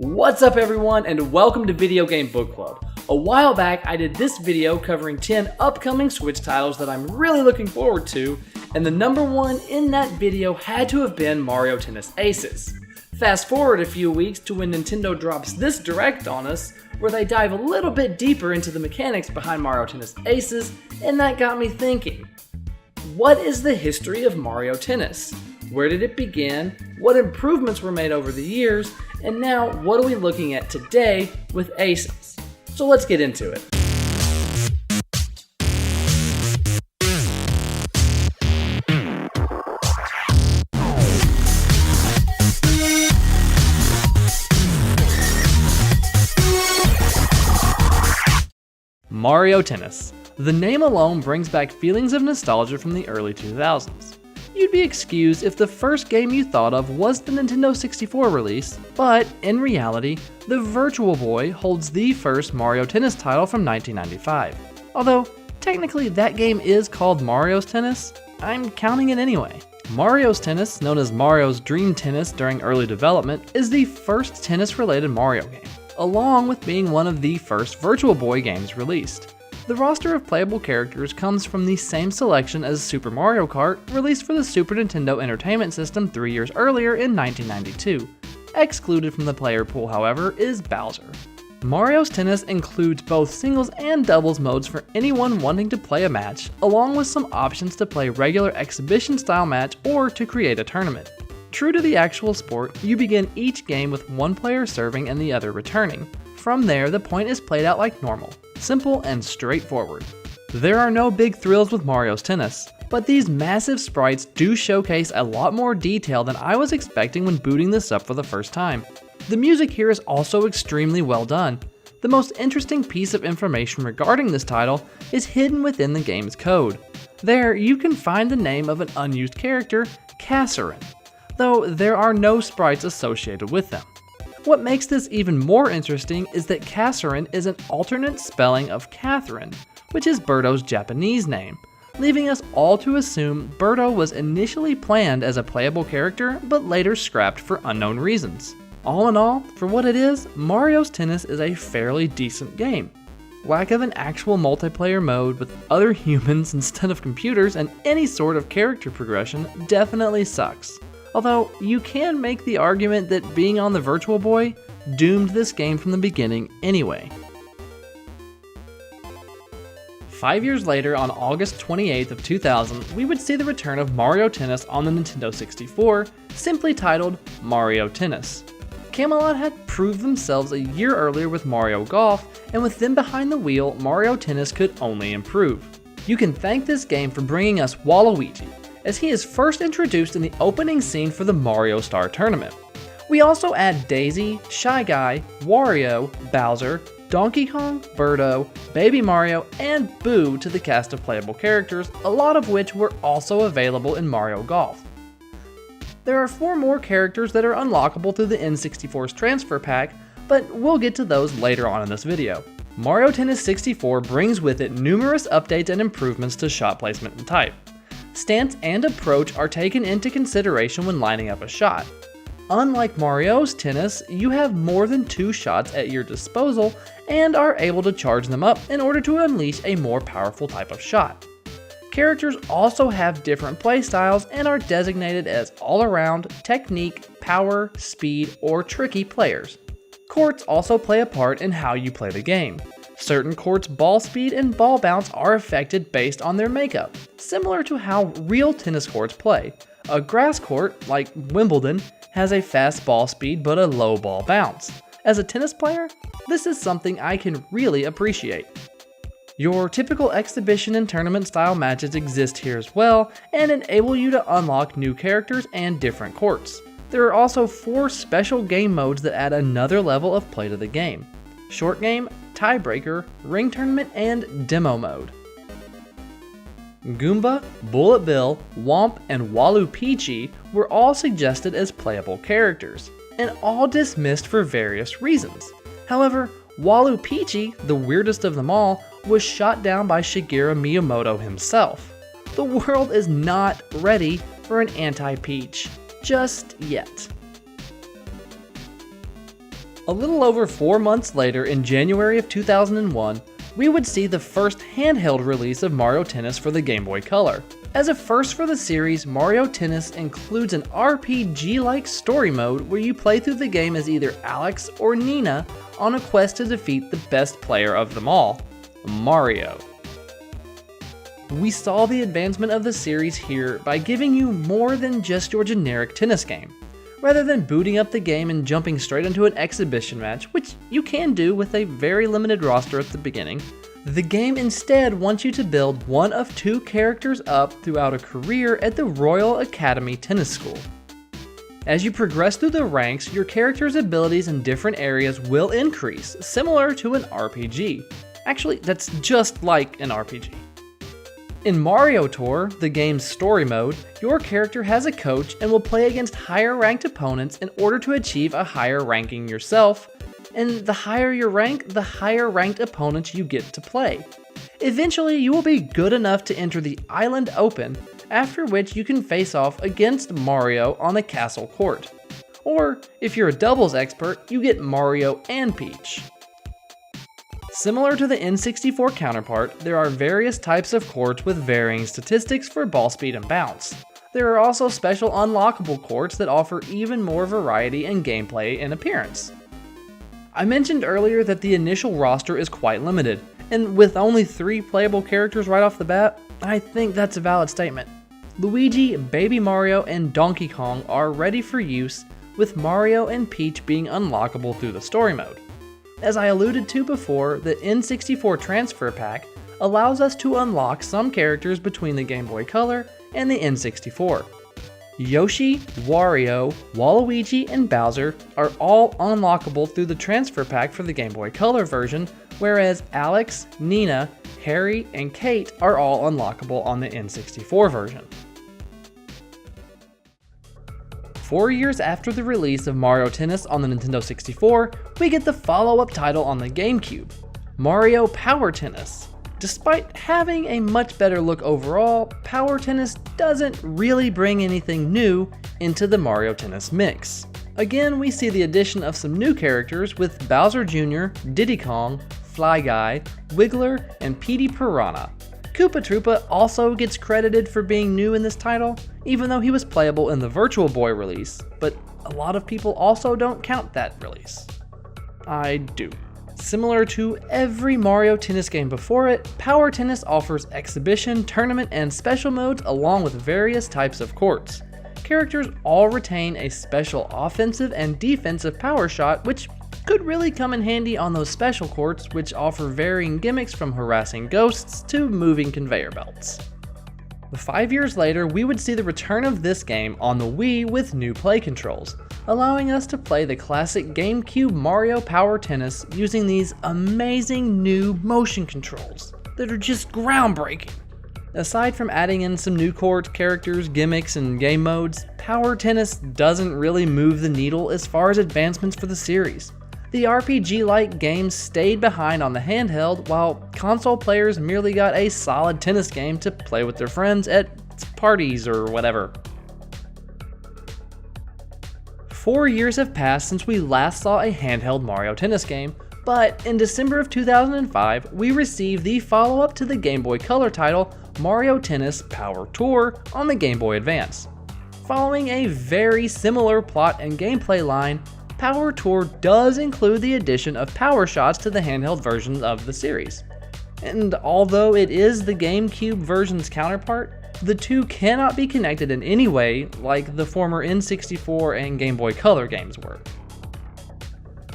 What's up everyone, and welcome to Video Game Book Club. A while back I did this video covering 10 upcoming Switch titles that I'm really looking forward to, and the number one in that video had to have been Mario Tennis Aces. Fast forward a few weeks to when Nintendo drops this Direct on us, where they dive a little bit deeper into the mechanics behind Mario Tennis Aces, and that got me thinking. What is the history of Mario Tennis? Where did it begin? What improvements were made over the years? And now, what are we looking at today with Aces? So let's get into it. Mario Tennis. The name alone brings back feelings of nostalgia from the early 2000s. You'd be excused if the first game you thought of was the Nintendo 64 release, but in reality, the Virtual Boy holds the first Mario Tennis title from 1995. Although, technically that game is called Mario's Tennis, I'm counting it anyway. Mario's Tennis, known as Mario's Dream Tennis during early development, is the first tennis-related Mario game, along with being one of the first Virtual Boy games released. The roster of playable characters comes from the same selection as Super Mario Kart, released for the Super Nintendo Entertainment System 3 years earlier in 1992. Excluded from the player pool, however, is Bowser. Mario's Tennis includes both singles and doubles modes for anyone wanting to play a match, along with some options to play regular exhibition-style match or to create a tournament. True to the actual sport, you begin each game with one player serving and the other returning. From there, the point is played out like normal. Simple and straightforward. There are no big thrills with Mario's Tennis, but these massive sprites do showcase a lot more detail than I was expecting when booting this up for the first time. The music here is also extremely well done. The most interesting piece of information regarding this title is hidden within the game's code. There, you can find the name of an unused character, Kasserin, though there are no sprites associated with them. What makes this even more interesting is that Kasserin is an alternate spelling of Catherine, which is Birdo's Japanese name, leaving us all to assume Birdo was initially planned as a playable character, but later scrapped for unknown reasons. All in all, for what it is, Mario's Tennis is a fairly decent game. Lack of an actual multiplayer mode with other humans instead of computers and any sort of character progression definitely sucks. Although, you can make the argument that being on the Virtual Boy doomed this game from the beginning anyway. 5 years later, on August 28th of 2000, we would see the return of Mario Tennis on the Nintendo 64, simply titled Mario Tennis. Camelot had proved themselves a year earlier with Mario Golf, and with them behind the wheel, Mario Tennis could only improve. You can thank this game for bringing us Waluigi, as he is first introduced in the opening scene for the Mario Star Tournament. We also add Daisy, Shy Guy, Wario, Bowser, Donkey Kong, Birdo, Baby Mario, and Boo to the cast of playable characters, a lot of which were also available in Mario Golf. There are 4 more characters that are unlockable through the N64's transfer pack, but we'll get to those later on in this video. Mario Tennis 64 brings with it numerous updates and improvements to shot placement and type. Stance and approach are taken into consideration when lining up a shot. Unlike Mario's Tennis, you have more than 2 shots at your disposal and are able to charge them up in order to unleash a more powerful type of shot. Characters also have different playstyles and are designated as all-around, technique, power, speed, or tricky players. Courts also play a part in how you play the game. Certain courts' ball speed and ball bounce are affected based on their makeup, similar to how real tennis courts play. A grass court, like Wimbledon, has a fast ball speed but a low ball bounce. As a tennis player, this is something I can really appreciate. Your typical exhibition and tournament style matches exist here as well, and enable you to unlock new characters and different courts. There are also 4 special game modes that add another level of play to the game: Short Game, Tiebreaker, Ring Tournament, and Demo Mode. Goomba, Bullet Bill, Womp, and Waluigi were all suggested as playable characters, and all dismissed for various reasons. However, Waluigi, the weirdest of them all, was shot down by Shigeru Miyamoto himself. The world is not ready for an anti-Peach just yet. A little over 4 months later, in January of 2001, we would see the first handheld release of Mario Tennis for the Game Boy Color. As a first for the series, Mario Tennis includes an RPG-like story mode where you play through the game as either Alex or Nina on a quest to defeat the best player of them all, Mario. We saw the advancement of the series here by giving you more than just your generic tennis game. Rather than booting up the game and jumping straight into an exhibition match, which you can do with a very limited roster at the beginning, the game instead wants you to build one of 2 characters up throughout a career at the Royal Academy Tennis School. As you progress through the ranks, your character's abilities in different areas will increase, similar to an RPG. Actually, that's just like an RPG. In Mario Tour, the game's story mode, your character has a coach and will play against higher ranked opponents in order to achieve a higher ranking yourself, and the higher your rank, the higher ranked opponents you get to play. Eventually, you will be good enough to enter the Island Open, after which you can face off against Mario on the castle court. Or, if you're a doubles expert, you get Mario and Peach. Similar to the N64 counterpart, there are various types of courts with varying statistics for ball speed and bounce. There are also special unlockable courts that offer even more variety in gameplay and appearance. I mentioned earlier that the initial roster is quite limited, and with only 3 playable characters right off the bat, I think that's a valid statement. Luigi, Baby Mario, and Donkey Kong are ready for use, with Mario and Peach being unlockable through the story mode. As I alluded to before, the N64 Transfer Pack allows us to unlock some characters between the Game Boy Color and the N64. Yoshi, Wario, Waluigi, and Bowser are all unlockable through the Transfer Pack for the Game Boy Color version, whereas Alex, Nina, Harry, and Kate are all unlockable on the N64 version. 4 years after the release of Mario Tennis on the Nintendo 64, we get the follow-up title on the GameCube, Mario Power Tennis. Despite having a much better look overall, Power Tennis doesn't really bring anything new into the Mario Tennis mix. Again, we see the addition of some new characters with Bowser Jr., Diddy Kong, Fly Guy, Wiggler, and Petey Piranha. Koopa Troopa also gets credited for being new in this title, even though he was playable in the Virtual Boy release, but a lot of people also don't count that release. I do. Similar to every Mario Tennis game before it, Power Tennis offers exhibition, tournament, and special modes along with various types of courts. Characters all retain a special offensive and defensive power shot, which could really come in handy on those special courts, which offer varying gimmicks from harassing ghosts to moving conveyor belts. 5 years later, we would see the return of this game on the Wii with new play controls, allowing us to play the classic GameCube Mario Power Tennis using these amazing new motion controls that are just groundbreaking. Aside from adding in some new court characters, gimmicks, and game modes, Power Tennis doesn't really move the needle as far as advancements for the series. The RPG-like games stayed behind on the handheld, while console players merely got a solid tennis game to play with their friends at parties or whatever. 4 years have passed since we last saw a handheld Mario Tennis game, but in December of 2005, we received the follow-up to the Game Boy Color title, Mario Tennis Power Tour, on the Game Boy Advance. Following a very similar plot and gameplay line, Power Tour does include the addition of power shots to the handheld versions of the series. And although it is the GameCube version's counterpart, the two cannot be connected in any way like the former N64 and Game Boy Color games were.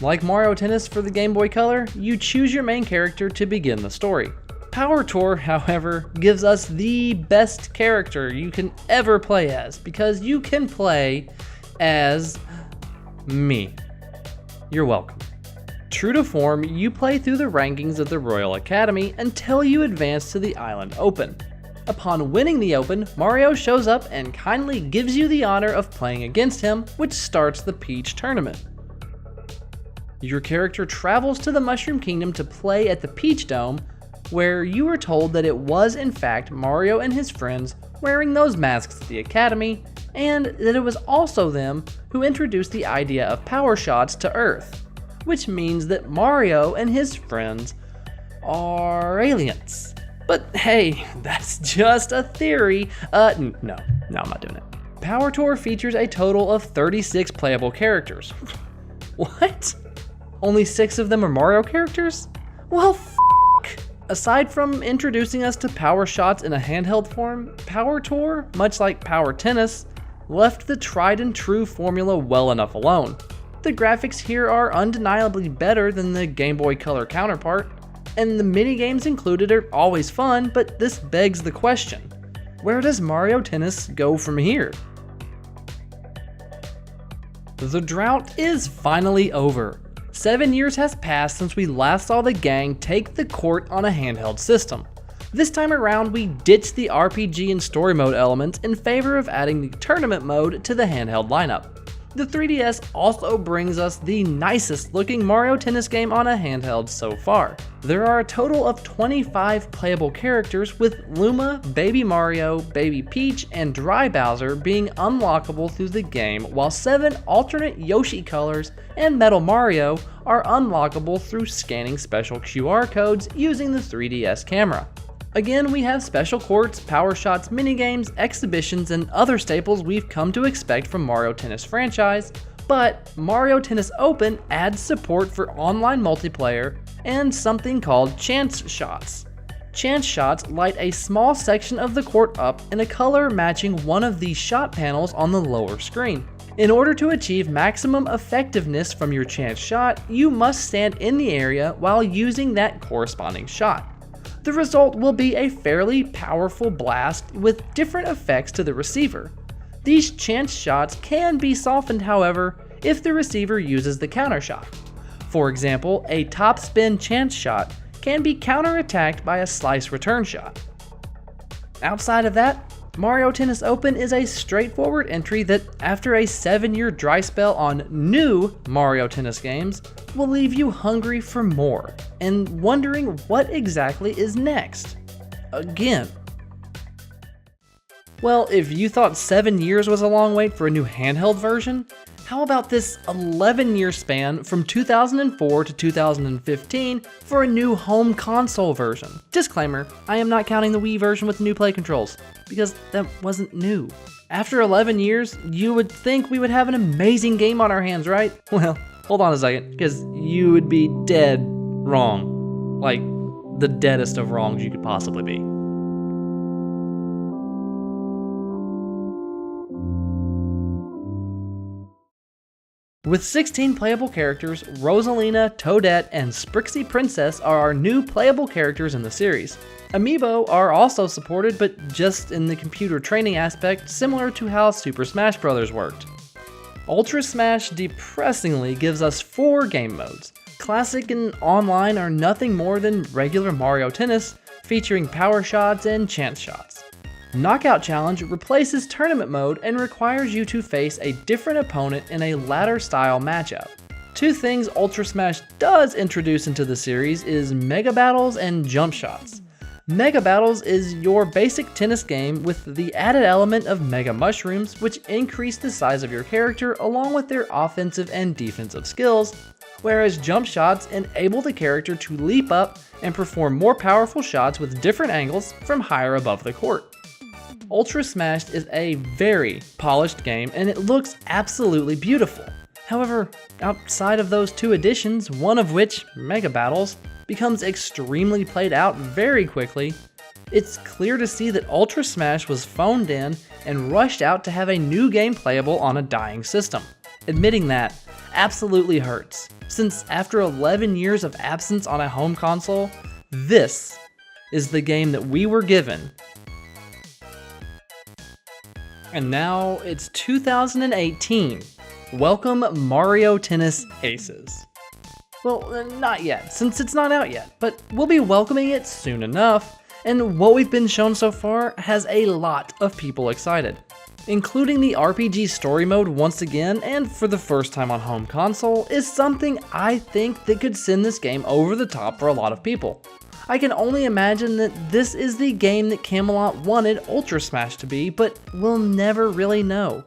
Like Mario Tennis for the Game Boy Color, you choose your main character to begin the story. Power Tour, however, gives us the best character you can ever play as, because you can play as me. You're welcome. True to form, you play through the rankings of the Royal Academy until you advance to the Island Open. Upon winning the Open, Mario shows up and kindly gives you the honor of playing against him, which starts the Peach Tournament. Your character travels to the Mushroom Kingdom to play at the Peach Dome, where you are told that it was in fact Mario and his friends wearing those masks at the Academy, and that it was also them who introduced the idea of power shots to Earth. which means that Mario and his friends are aliens. But hey, that's just a theory. No, I'm not doing it. Power Tour features a total of 36 playable characters. What? Only 6 of them are Mario characters? Well, aside from introducing us to power shots in a handheld form, Power Tour, much like Power Tennis, left the tried and true formula well enough alone. The graphics here are undeniably better than the Game Boy Color counterpart, and the minigames included are always fun, but this begs the question, where does Mario Tennis go from here? The drought is finally over. 7 years has passed since we last saw the gang take the court on a handheld system. This time around, we ditched the RPG and story mode elements in favor of adding the tournament mode to the handheld lineup. The 3DS also brings us the nicest looking Mario Tennis game on a handheld so far. There are a total of 25 playable characters, with Luma, Baby Mario, Baby Peach, and Dry Bowser being unlockable through the game, while 7 alternate Yoshi colors and Metal Mario are unlockable through scanning special QR codes using the 3DS camera. Again, we have special courts, power shots, minigames, exhibitions, and other staples we've come to expect from Mario Tennis franchise, but Mario Tennis Open adds support for online multiplayer and something called Chance Shots. Chance Shots light a small section of the court up in a color matching one of the shot panels on the lower screen. In order to achieve maximum effectiveness from your chance shot, you must stand in the area while using that corresponding shot. The result will be a fairly powerful blast with different effects to the receiver. These chance shots can be softened, however, if the receiver uses the counter shot. For example, a top spin chance shot can be counterattacked by a slice return shot. Outside of that, Mario Tennis Open is a straightforward entry that, after a 7-year dry spell on new Mario Tennis games, will leave you hungry for more and wondering what exactly is next. Again. Well, if you thought 7 years was a long wait for a new handheld version, how about this 11-year span from 2004 to 2015 for a new home console version? Disclaimer, I am not counting the Wii version with new play controls, because that wasn't new. After 11 years, you would think we would have an amazing game on our hands, right? Well, hold on a second, because you would be dead wrong. Like, the deadest of wrongs you could possibly be. With 16 playable characters, Rosalina, Toadette, and Sprixie Princess are our new playable characters in the series. Amiibo are also supported, but just in the computer training aspect, similar to how Super Smash Bros. Worked. Ultra Smash depressingly gives us 4 game modes. Classic and Online are nothing more than regular Mario Tennis, featuring power shots and chance shots. Knockout Challenge replaces tournament mode and requires you to face a different opponent in a ladder-style matchup. 2 things Ultra Smash does introduce into the series is Mega Battles and Jump Shots. Mega Battles is your basic tennis game with the added element of Mega Mushrooms, which increase the size of your character along with their offensive and defensive skills, whereas Jump Shots enable the character to leap up and perform more powerful shots with different angles from higher above the court. Ultra Smash is a very polished game and it looks absolutely beautiful. However, outside of those 2 additions, one of which, Mega Battles, becomes extremely played out very quickly, it's clear to see that Ultra Smash was phoned in and rushed out to have a new game playable on a dying system. Admitting that absolutely hurts, since after 11 years of absence on a home console, this is the game that we were given. And now it's 2018. Welcome Mario Tennis Aces. Well, not yet, since it's not out yet, but we'll be welcoming it soon enough, and what we've been shown so far has a lot of people excited. Including the RPG story mode once again, and for the first time on home console, is something I think that could send this game over the top for a lot of people. I can only imagine that this is the game that Camelot wanted Ultra Smash to be, but we'll never really know.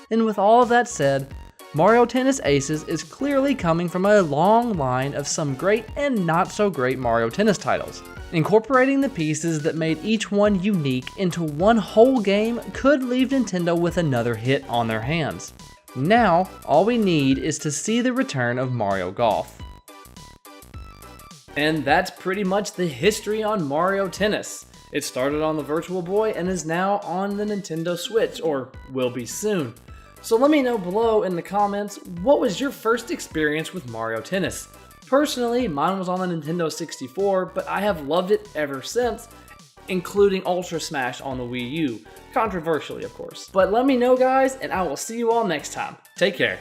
And with all of that said, Mario Tennis Aces is clearly coming from a long line of some great and not so great Mario Tennis titles. Incorporating the pieces that made each one unique into one whole game could leave Nintendo with another hit on their hands. Now, all we need is to see the return of Mario Golf. And that's pretty much the history on Mario Tennis. It started on the Virtual Boy and is now on the Nintendo Switch, or will be soon. So let me know below in the comments, what was your first experience with Mario Tennis? Personally, mine was on the Nintendo 64, but I have loved it ever since, including Ultra Smash on the Wii U. Controversially, of course. But let me know, guys, and I will see you all next time. Take care.